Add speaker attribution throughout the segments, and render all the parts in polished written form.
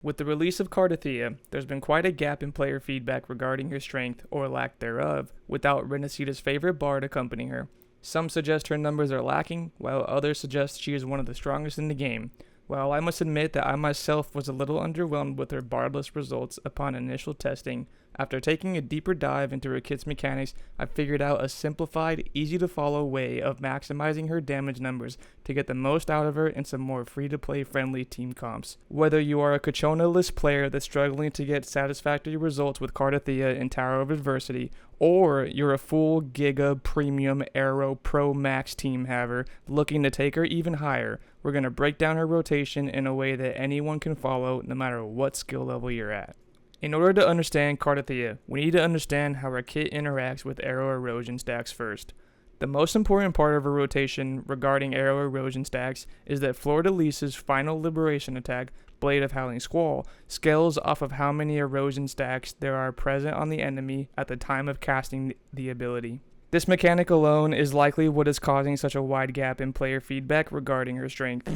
Speaker 1: With the release of Cartethyia, there's been quite a gap in player feedback regarding her strength, or lack thereof, without Renacita's favorite bard accompanying her. Some suggest her numbers are lacking, while others suggest she is one of the strongest in the game. While I must admit that I myself was a little underwhelmed with her bardless results upon initial testing, after taking a deeper dive into her kit's mechanics, I figured out a simplified, easy-to-follow way of maximizing her damage numbers to get the most out of her in some more free-to-play friendly team comps. Whether you are a Kachona-less player that's struggling to get satisfactory results with Cartethyia in Tower of Adversity, or you're a full Giga Premium Aero Pro Max team haver looking to take her even higher, we're going to break down her rotation in a way that anyone can follow no matter what skill level you're at. In order to understand Cartethyia, we need to understand how our kit interacts with Aero Erosion stacks first. The most important part of her rotation regarding Aero Erosion stacks is that fleurdelys' final liberation attack, Blade of Howling Squall, scales off of how many erosion stacks there are present on the enemy at the time of casting the ability. This mechanic alone is likely what is causing such a wide gap in player feedback regarding her strength.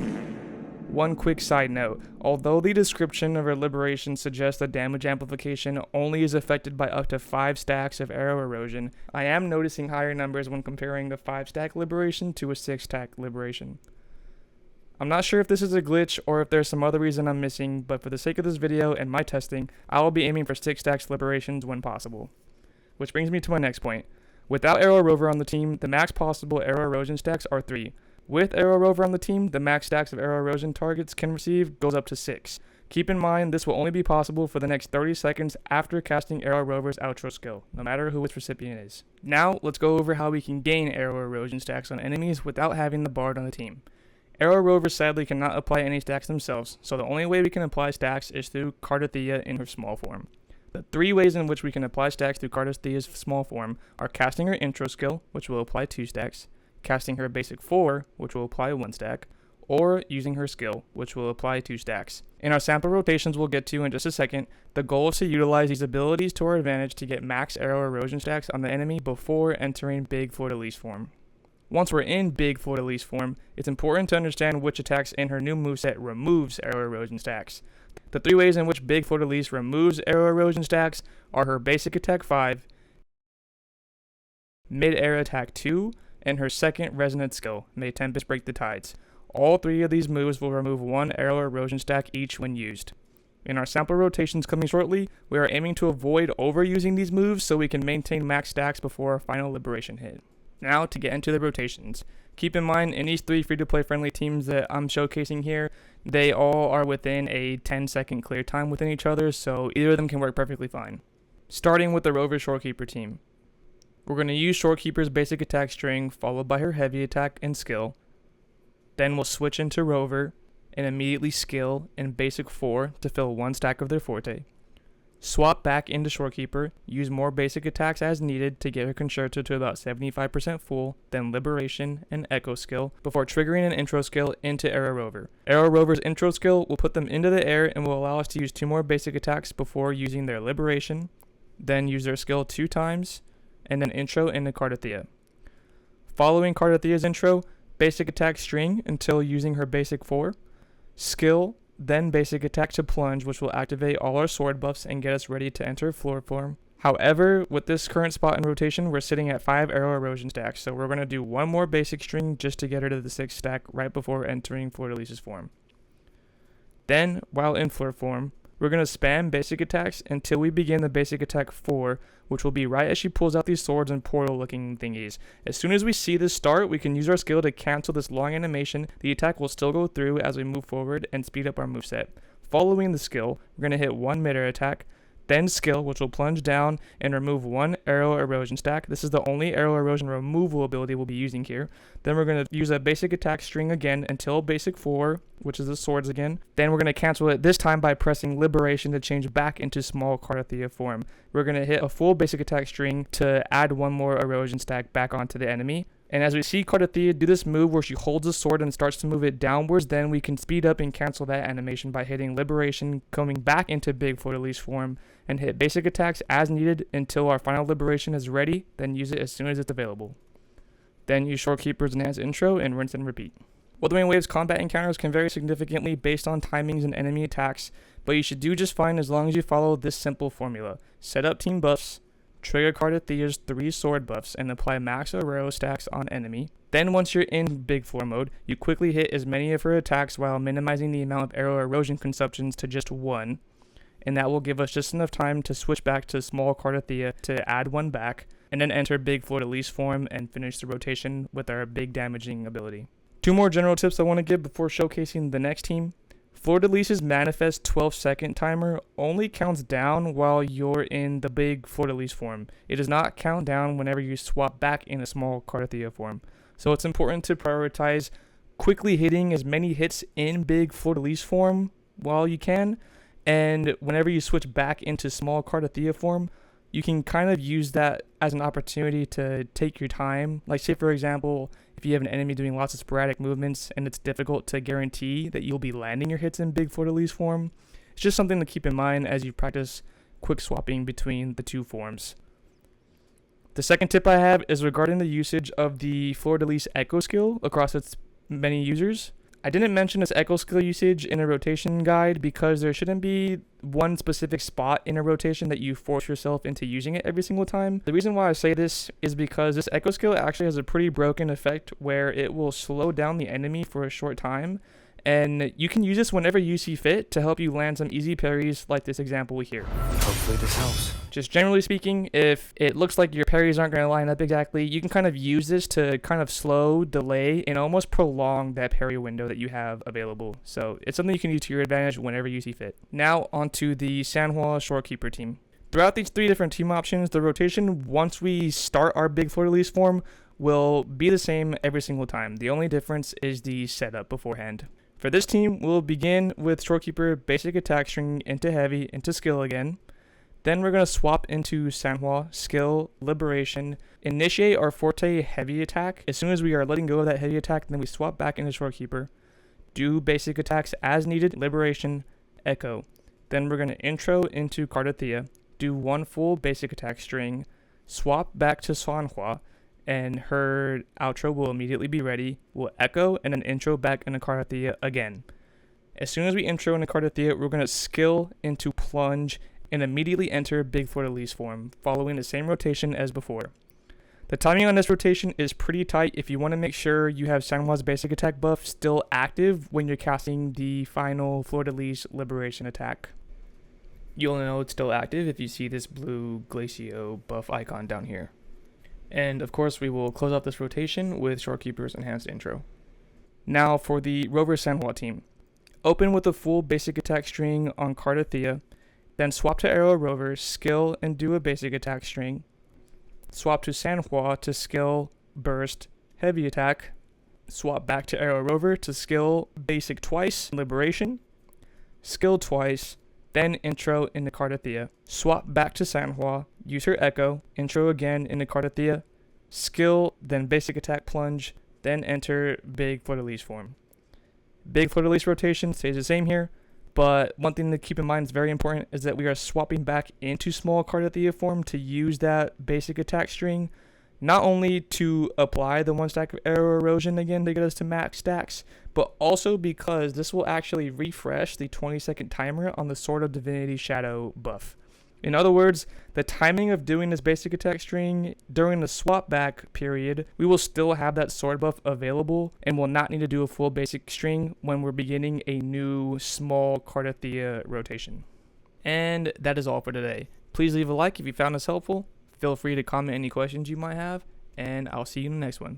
Speaker 1: One quick side note, although the description of her liberation suggests that damage amplification only is affected by up to 5 stacks of Aero Erosion, I am noticing higher numbers when comparing the 5-stack liberation to a 6-stack liberation. I'm not sure if this is a glitch or if there's some other reason I'm missing, but for the sake of this video and my testing, I will be aiming for 6-stack liberations when possible. Which brings me to my next point. Without Aero Rover on the team, the max possible Aero Erosion stacks are 3. With Aero Rover on the team, the max stacks of Aero Erosion targets can receive goes up to 6. Keep in mind, this will only be possible for the next 30 seconds after casting Aero Rover's outro skill, no matter who its recipient is. Now, let's go over how we can gain Aero Erosion stacks on enemies without having the bard on the team. Aero Rover sadly cannot apply any stacks themselves, so the only way we can apply stacks is through Cartethyia in her small form. The 3 ways in which we can apply stacks through Cartethyia's small form are casting her intro skill, which will apply 2 stacks, casting her basic 4, which will apply 1 stack, or using her skill, which will apply 2 stacks. In our sample rotations we'll get to in just a second, the goal is to utilize these abilities to our advantage to get max Aero Erosion stacks on the enemy before entering Big Fleurdelys form. Once we're in Big Fleurdelys form, it's important to understand which attacks in her new moveset removes Aero Erosion stacks. The 3 ways in which Big Fleurdelys removes Aero Erosion stacks are her basic attack 5, mid-air attack 2, and her second resonant skill, May Tempest Break the Tides. All 3 of these moves will remove 1 Aero Erosion stack each when used. In our sample rotations coming shortly, we are aiming to avoid overusing these moves so we can maintain max stacks before our final liberation hit. Now to get into the rotations. Keep in mind, in these 3 free-to-play friendly teams that I'm showcasing here, they all are within a 10-second clear time within each other, so either of them can work perfectly fine. Starting with the Rover Shorekeeper team. We're going to use Shorekeeper's basic attack string, followed by her heavy attack and skill. Then we'll switch into Rover, and immediately skill and basic 4 to fill 1 stack of their forte. Swap back into Shorekeeper, use more basic attacks as needed to get her Concerto to about 75% full, then Liberation and Echo skill, before triggering an intro skill into Aero Rover. Aero Rover's intro skill will put them into the air and will allow us to use 2 more basic attacks before using their Liberation, then use their skill 2 times, and then intro into Cartethyia. Following Cartethia's intro, basic attack string until using her basic 4, skill, then basic attack to plunge, which will activate all our sword buffs and get us ready to enter floor form. However, with this current spot in rotation, we're sitting at 5 Aero Erosion stacks, so we're going to do 1 more basic string just to get her to the 6th stack right before entering Fleurdelys' form. Then, while in Fleur form, we're going to spam basic attacks until we begin the basic attack 4, which will be right as she pulls out these swords and portal looking thingies. As soon as we see this start, we can use our skill to cancel this long animation. The attack will still go through as we move forward and speed up our moveset. Following the skill, we're going to hit 1 mid-air attack, then skill, which will plunge down and remove 1 Aero Erosion stack. This is the only Aero Erosion removal ability we'll be using here. Then we're going to use a basic attack string again until basic 4, which is the swords again. Then we're going to cancel it this time by pressing Liberation to change back into small Cartethyia form. We're going to hit a full basic attack string to add 1 more erosion stack back onto the enemy. And as we see Cartethyia do this move where she holds a sword and starts to move it downwards, then we can speed up and cancel that animation by hitting Liberation, coming back into Big Fleurdelys form, and hit basic attacks as needed until our final Liberation is ready, then use it as soon as it's available. Then use Shorekeeper's enhanced intro and rinse and repeat. Wuthering Wave's combat encounters can vary significantly based on timings and enemy attacks, but you should do just fine as long as you follow this simple formula. Set up team buffs, trigger Cartethia's 3 sword buffs, and apply max Aero stacks on enemy. Then once you're in big floor mode, you quickly hit as many of her attacks while minimizing the amount of Aero erosion consumptions to just 1, and that will give us just enough time to switch back to small Cartethyia to add 1 back, and then enter big fleurdelys form and finish the rotation with our big damaging ability. 2 more general tips I want to give before showcasing the next team. Fleurdelys' manifest 12-second timer only counts down while you're in the big fleurdelys form. It does not count down whenever you swap back in a small Cartethyia form. So it's important to prioritize quickly hitting as many hits in big fleurdelys form while you can, and whenever you switch back into small Cartethyia form, you can kind of use that as an opportunity to take your time. Like, say for example, if you have an enemy doing lots of sporadic movements and it's difficult to guarantee that you'll be landing your hits in big fleurdelys form, it's just something to keep in mind as you practice quick swapping between the 2 forms. The second tip I have is regarding the usage of the fleurdelys echo skill across its many users. I didn't mention this echo skill usage in a rotation guide because there shouldn't be one specific spot in a rotation that you force yourself into using it every single time. The reason why I say this is because this echo skill actually has a pretty broken effect where it will slow down the enemy for a short time, and you can use this whenever you see fit to help you land some easy parries like this example here.
Speaker 2: Hopefully this helps.
Speaker 1: Just generally speaking, if it looks like your parries aren't going to line up exactly, you can kind of use this to kind of slow, delay, and almost prolong that parry window that you have available. So it's something you can use to your advantage whenever you see fit. Now onto the Sanhua Shorekeeper team. Throughout these 3 different team options, the rotation once we start our big fleurdelys form will be the same every single time. The only difference is the setup beforehand. For this team, we'll begin with Shorekeeper basic attack string into heavy into skill again. Then we're going to swap into Sanhua, skill, liberation, initiate our forte heavy attack. As soon as we are letting go of that heavy attack, then we swap back into Shorekeeper. Do basic attacks as needed, liberation, echo. Then we're going to intro into Cartethyia, do 1 full basic attack string, swap back to Sanhua, and her outro will immediately be ready. We'll echo and then intro back into Cartethyia again. As soon as we intro into Cartethyia, we're going to skill into plunge and immediately enter big fleurdelys form, following the same rotation as before. The timing on this rotation is pretty tight if you want to make sure you have Sanhua's basic attack buff still active when you're casting the final fleurdelys liberation attack. You'll know it's still active if you see this blue Glacio buff icon down here. And of course we will close off this rotation with Shorekeeper's enhanced intro. Now for the Rover Sanhua team. Open with a full basic attack string on Cartethyia, then swap to Aero Rover, skill, and do a basic attack string. Swap to Sanhua to skill, burst, heavy attack. Swap back to Aero Rover to skill, basic twice, liberation. Skill twice, then intro into Cartethyia. Swap back to Sanhua, use her echo, intro again into Cartethyia. Skill, then basic attack plunge, then enter big fleurdelys form. Big fleurdelys rotation stays the same here. But one thing to keep in mind is very important is that we are swapping back into small Cartethyia form to use that basic attack string, not only to apply the 1 stack of Aero Erosion again to get us to max stacks, but also because this will actually refresh the 20-second timer on the Sword of Divinity Shadow buff. In other words, the timing of doing this basic attack string during the swap back period, we will still have that sword buff available and will not need to do a full basic string when we're beginning a new small Cartethyia rotation. And that is all for today. Please leave a like if you found this helpful. Feel free to comment any questions you might have, and I'll see you in the next one.